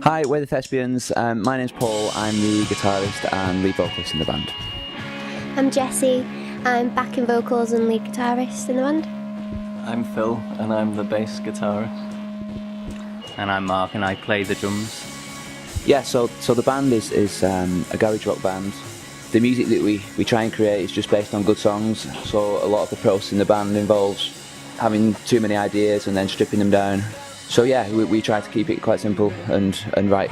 Hi, we're the Thespians. My name's Paul. I'm the guitarist and lead vocalist in the band. I'm Jessie. I'm backing vocals and lead guitarist in the band. I'm Phil and I'm the bass guitarist. And I'm Mark and I play the drums. Yeah, so the band is a garage rock band. The music that we try and create is just based on good songs, so a lot of the process in the band involves having too many ideas and then stripping them down. So yeah, we try to keep it quite simple and write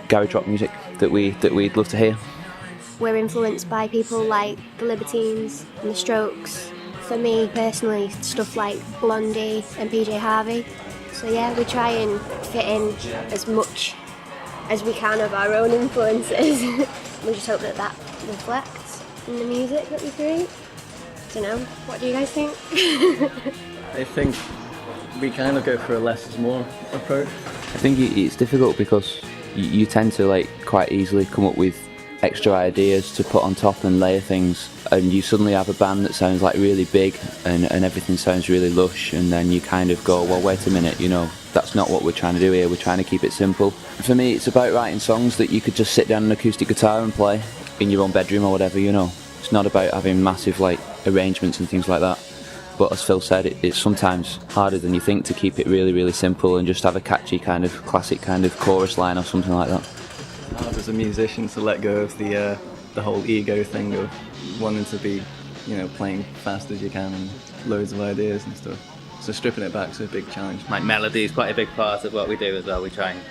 garage rock music that we'd love to hear. We're influenced by people like the Libertines and the Strokes. For me personally, stuff like Blondie and PJ Harvey. So yeah, we try and fit in as much as we can of our own influences. We just hope that reflects in the music that we create. I don't know, what do you guys think? I think we kind of go for a less is more approach. I think it's difficult because you tend to quite easily come up with extra ideas to put on top and layer things, and you suddenly have a band that sounds really big and everything sounds really lush, and then you kind of go, well, wait a minute, that's not what we're trying to do here. We're trying to keep it simple. For me, it's about writing songs that you could just sit down an acoustic guitar and play in your own bedroom or whatever. It's not about having massive arrangements and things like that. But as Phil said, it's sometimes harder than you think to keep it really, really simple and just have a catchy classic chorus line or something like that. Hard as a musician to let go of the whole ego thing of wanting to be, playing fast as you can and loads of ideas and stuff. So stripping it back is a big challenge. Melody is quite a big part of what we do as well. We try and,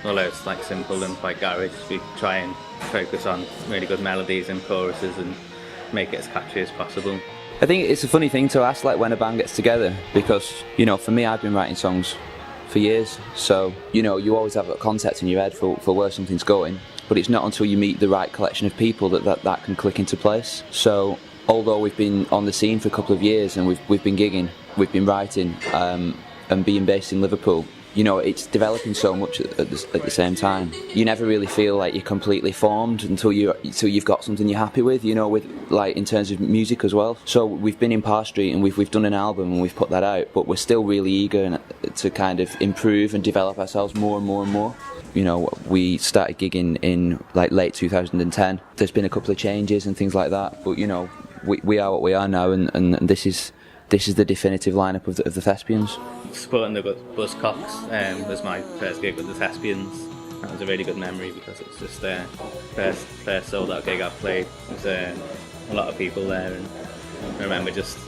although it's simple and quite garage, we try and focus on really good melodies and choruses and make it as catchy as possible. I think it's a funny thing to ask when a band gets together, because for me, I've been writing songs for years, so you always have a concept in your head for where something's going, but it's not until you meet the right collection of people that can click into place. So although we've been on the scene for a couple of years and we've been gigging, we've been writing and being based in Liverpool, it's developing so much at the same time. You never really feel like you're completely formed until you've got something you're happy with, with in terms of music as well. So we've been in Parr Street and we've done an album and we've put that out, but we're still really eager to kind of improve and develop ourselves more and more and more. We started gigging in late 2010. There's been a couple of changes and things like that, but we are what we are now, and this is the definitive lineup of the Thespians. Supporting the Buzzcocks was my first gig with the Thespians. That was a really good memory because it was just their first sold out gig I've played. There was a lot of people there, and I remember just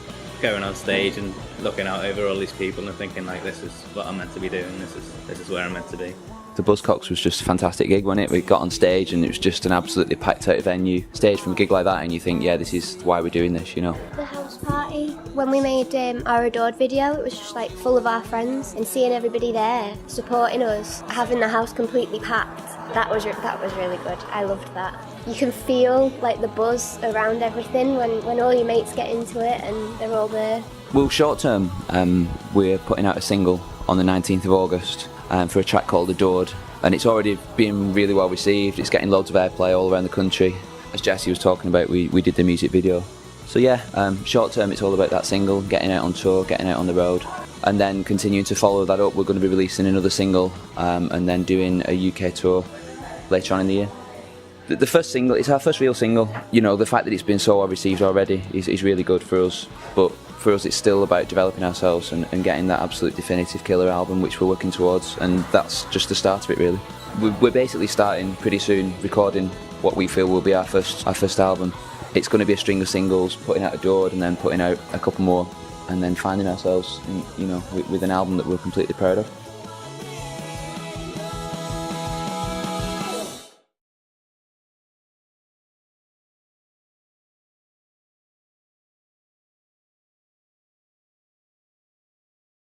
going on stage and looking out over all these people and thinking this is what I'm meant to be doing, this is where I'm meant to be. The Buzzcocks was just a fantastic gig, wasn't it? We got on stage and it was just an absolutely packed out venue. Stage from a gig like that and you think, yeah, this is why we're doing this, The house party, when we made our Adored video, it was just full of our friends, and seeing everybody there supporting us, having the house completely packed, that was really good. I loved that. You can feel the buzz around everything when all your mates get into it and they're all there. Well, short term, we're putting out a single on the 19th of August. For a track called Adored, and it's already been really well received. It's getting loads of airplay all around the country. As Jessie was talking about, we did the music video. So yeah, short term it's all about that single, getting out on tour, getting out on the road, and then continuing to follow that up. We're going to be releasing another single and then doing a UK tour later on in the year. The first single, it's our first real single. The fact that it's been so well received already is really good for us, but for us it's still about developing ourselves and getting that absolute definitive killer album which we're working towards, and that's just the start of it really. We're basically starting pretty soon recording what we feel will be our first album. It's going to be a string of singles, putting out Adored and then putting out a couple more, and then finding ourselves with an album that we're completely proud of.